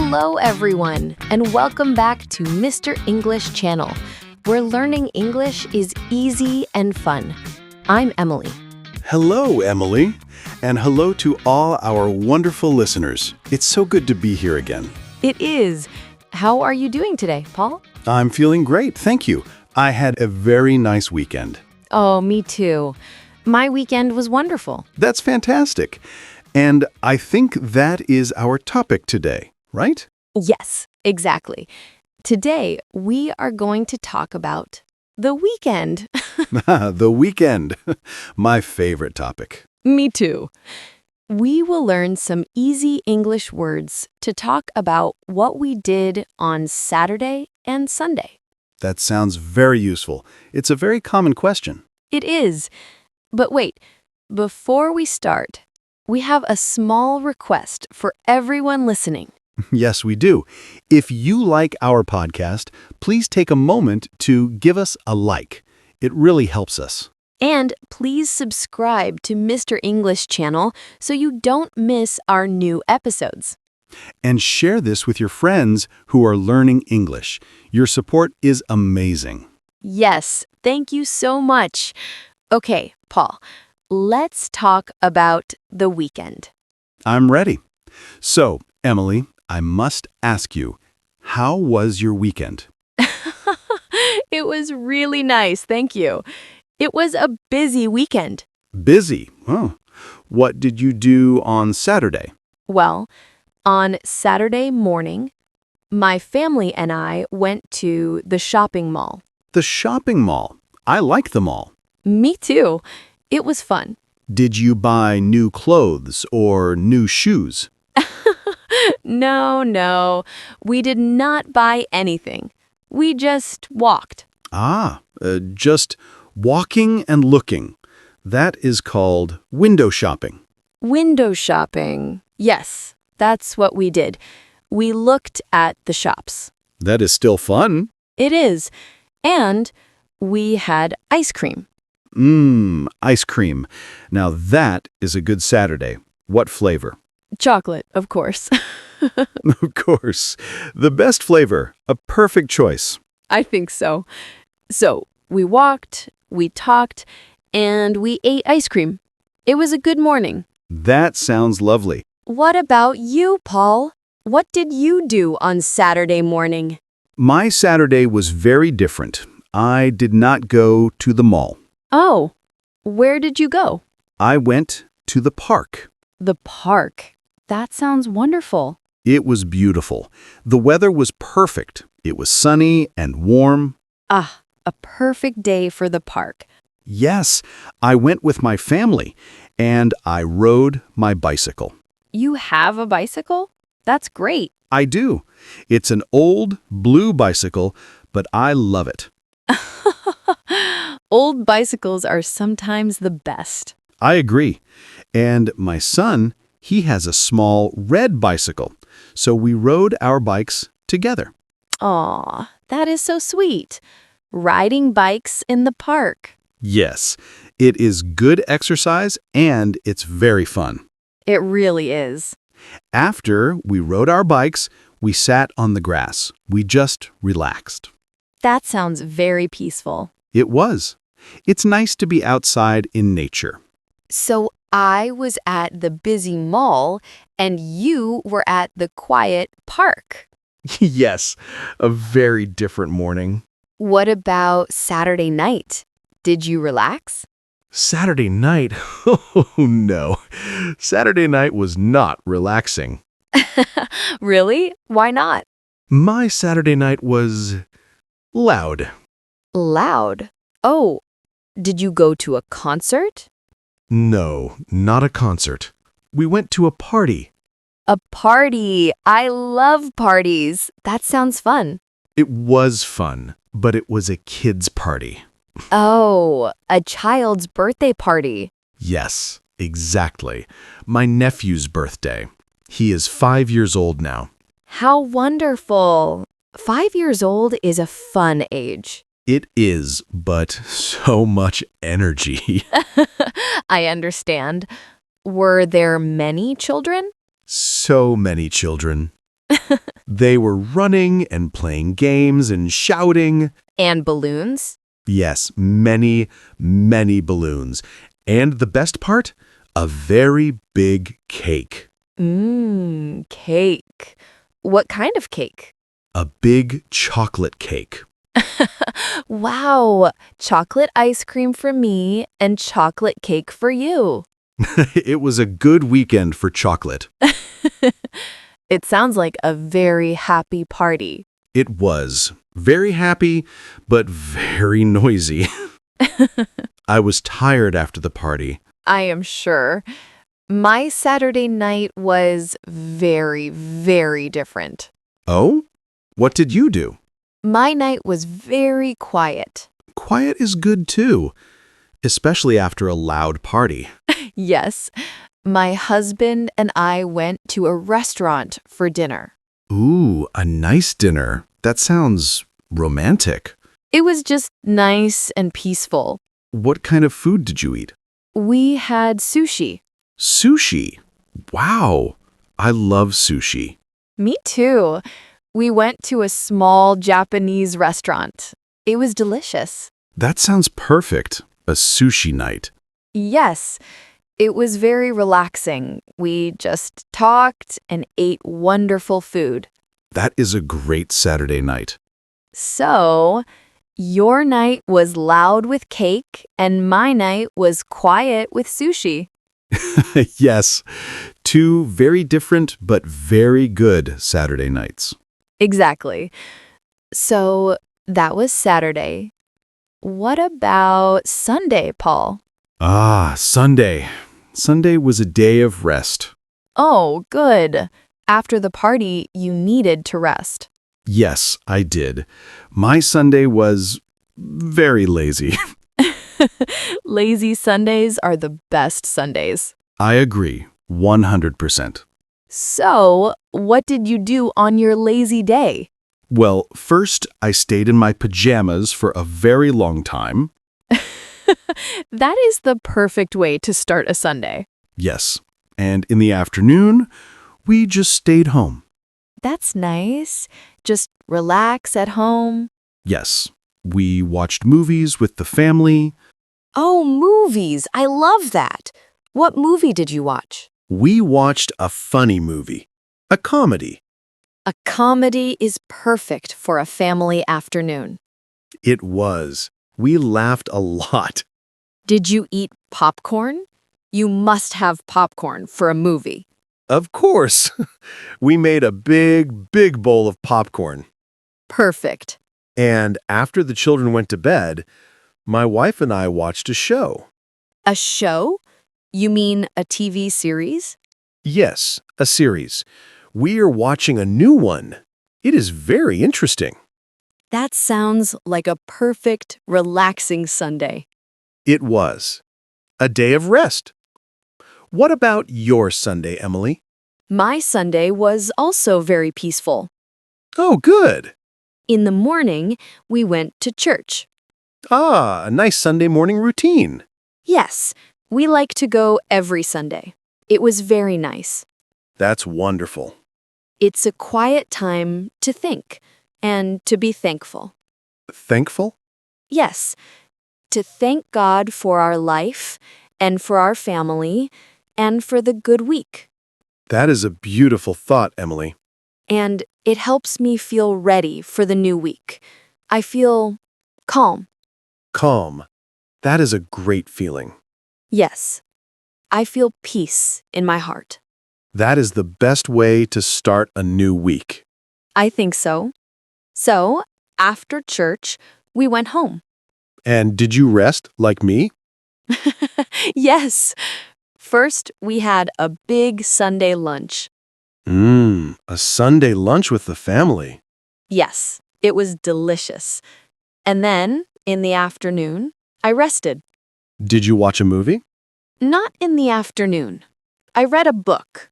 Hello, everyone, and welcome back to Mr. English Channel, where learning English is easy and fun. I'm Emily. Hello, Emily, and hello to all our wonderful listeners. It's so good to be here again. It is. How are you doing today, Paul? I'm feeling great, thank you. I had a very nice weekend. Oh, me too. My weekend was wonderful. That's fantastic. And I think that is our topic today, right? Yes, exactly. Today, we are going to talk about the weekend. The weekend, my favorite topic. Me too. We will learn some easy English words to talk about what we did on Saturday and Sunday. That sounds very useful. It's a very common question. It is. But wait, before we start, we have a small request for everyone listening. Yes, we do. If you like our podcast, please take a moment to give us a like. It really helps us. And please subscribe to Mr. English Channel so you don't miss our new episodes. And share this with your friends who are learning English. Your support is amazing. Yes, thank you so much. Okay, Paul, let's talk about the weekend. I'm ready. So, Emily, I must ask you, how was your weekend? It was really nice, thank you. It was a busy weekend. Busy. Oh. What did you do on Saturday? Well, on Saturday morning, my family and I went to the shopping mall. The shopping mall. I like the mall. Me too. It was fun. Did you buy new clothes or new shoes? No. We did not buy anything. We just walked. Just walking and looking. That is called window shopping. Window shopping. Yes, that's what we did. We looked at the shops. That is still fun. It is. And we had ice cream. Ice cream. Now that is a good Saturday. What flavor? Chocolate, of course. Of course. The best flavor. A perfect choice. I think so. So, we walked, we talked, and we ate ice cream. It was a good morning. That sounds lovely. What about you, Paul? What did you do on Saturday morning? My Saturday was very different. I did not go to the mall. Oh, where did you go? I went to the park. The park. That sounds wonderful. It was beautiful. The weather was perfect. It was sunny and warm. Ah, a perfect day for the park. Yes, I went with my family, and I rode my bicycle. You have a bicycle? That's great. I do. It's an old blue bicycle, but I love it. Old bicycles are sometimes the best. I agree. And my son, he has a small red bicycle, so we rode our bikes together. Aw, that is so sweet. Riding bikes in the park. Yes, it is good exercise and it's very fun. It really is. After we rode our bikes, we sat on the grass. We just relaxed. That sounds very peaceful. It was. It's nice to be outside in nature. So I was at the busy mall and you were at the quiet park. Yes, a very different morning. What about Saturday night? Did you relax? Saturday night? Oh, no. Saturday night was not relaxing. Really? Why not? My Saturday night was loud. Loud? Oh, did you go to a concert? No, not a concert. We went to a party. A party. I love parties. That sounds fun. It was fun, but it was a kid's party. Oh, a child's birthday party. Yes, exactly. My nephew's birthday. He is 5 years old now. How wonderful. 5 years old is a fun age. It is, but so much energy. I understand. Were there many children? So many children. They were running and playing games and shouting. And balloons? Yes, many, many balloons. And the best part? A very big cake. Cake. What kind of cake? A big chocolate cake. Wow, chocolate ice cream for me and chocolate cake for you. It was a good weekend for chocolate. It sounds like a very happy party. It was very happy, but very noisy. I was tired after the party. I am sure. My Saturday night was very, very different. Oh? What did you do? My night was very quiet. Quiet is good too, especially after a loud party. Yes, my husband and I went to a restaurant for dinner. Ooh, a nice dinner. That sounds romantic. It was just nice and peaceful. What kind of food did you eat? We had sushi. Sushi. Wow. I love sushi. Me too. We went to a small Japanese restaurant. It was delicious. That sounds perfect. A sushi night. Yes, it was very relaxing. We just talked and ate wonderful food. That is a great Saturday night. So, your night was loud with cake, and my night was quiet with sushi. Yes, two very different but very good Saturday nights. Exactly. So, that was Saturday. What about Sunday, Paul? Ah, Sunday. Sunday was a day of rest. Oh, good. After the party, you needed to rest. Yes, I did. My Sunday was very lazy. Lazy Sundays are the best Sundays. I agree, 100%. So, what did you do on your lazy day? Well, first, I stayed in my pajamas for a very long time. That is the perfect way to start a Sunday. Yes. And in the afternoon, we just stayed home. That's nice. Just relax at home. Yes. We watched movies with the family. Oh, movies. I love that. What movie did you watch? We watched a funny movie. A comedy. A comedy is perfect for a family afternoon. It was. We laughed a lot. Did you eat popcorn? You must have popcorn for a movie. Of course. We made a big, big bowl of popcorn. Perfect. And after the children went to bed, my wife and I watched a show. A show? You mean a TV series? Yes, a series. We are watching a new one. It is very interesting. That sounds like a perfect, relaxing Sunday. It was. A day of rest. What about your Sunday, Emily? My Sunday was also very peaceful. Oh, good. In the morning, we went to church. Ah, a nice Sunday morning routine. Yes, we like to go every Sunday. It was very nice. That's wonderful. It's a quiet time to think and to be thankful. Thankful? Yes, to thank God for our life and for our family and for the good week. That is a beautiful thought, Emily. And it helps me feel ready for the new week. I feel calm. Calm. That is a great feeling. Yes, I feel peace in my heart. That is the best way to start a new week. I think so. So, after church, we went home. And did you rest like me? Yes. First, we had a big Sunday lunch. A Sunday lunch with the family. Yes, it was delicious. And then, in the afternoon, I rested. Did you watch a movie? Not in the afternoon. I read a book.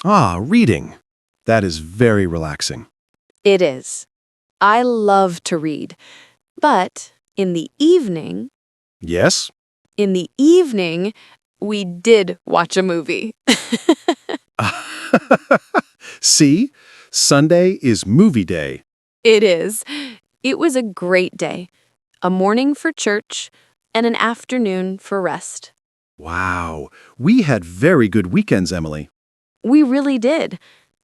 Ah, reading. That is very relaxing. It is. I love to read. But in the evening, Yes? we did watch a movie. See? Sunday is movie day. It is. It was a great day. A morning for church and an afternoon for rest. Wow, we had very good weekends, Emily. We really did.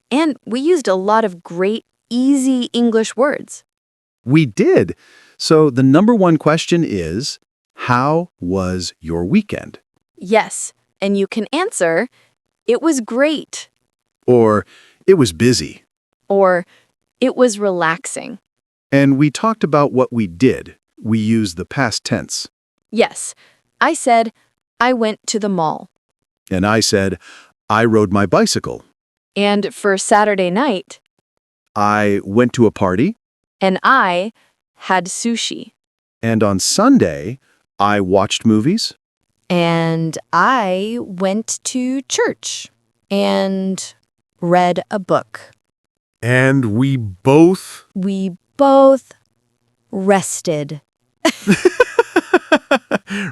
And we used a lot of great, easy English words. We did. So the number one question is, how was your weekend? Yes, and you can answer, it was great, Or, it was busy. or it was relaxing. And we talked about what we did. We used the past tense. Yes, I said, I went to the mall. And I said, I rode my bicycle. And for Saturday night, I went to a party. and I had sushi. And on Sunday, I watched movies. And I went to church and read a book. And we both... We both rested.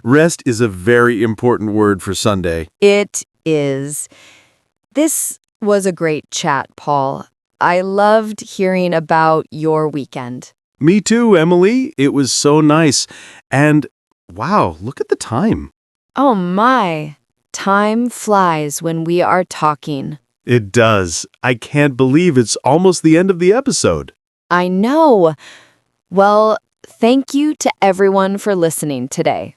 Rest is a very important word for Sunday. It is. This was a great chat, Paul. I loved hearing about your weekend. Me too, Emily. It was so nice. And wow, look at the time. Oh my, time flies when we are talking. It does. I can't believe it's almost the end of the episode. I know. Well, thank you to everyone for listening today.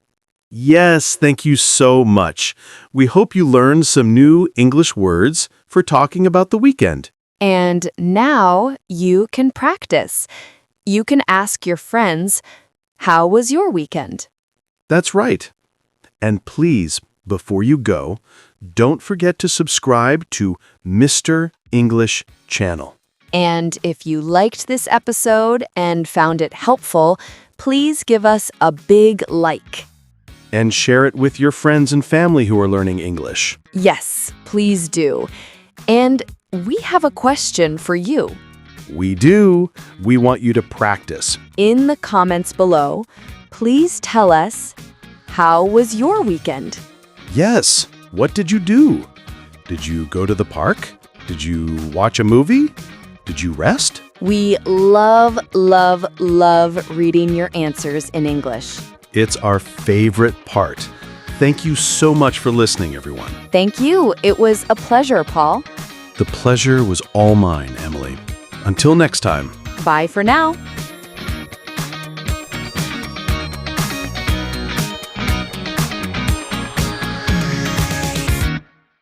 Yes, thank you so much. We hope you learned some new English words for talking about the weekend. And now you can practice. You can ask your friends, how was your weekend? That's right. And please, before you go, don't forget to subscribe to Mr. English Channel. And if you liked this episode and found it helpful, please give us a big like. And share it with your friends and family who are learning English. Yes, please do. And we have a question for you. We do. We want you to practice. In the comments below, please tell us, how was your weekend? Yes. What did you do? Did you go to the park? Did you watch a movie? Did you rest? We love, love, love reading your answers in English. It's our favorite part. Thank you so much for listening, everyone. Thank you. It was a pleasure, Paul. The pleasure was all mine, Emily. Until next time. Bye for now.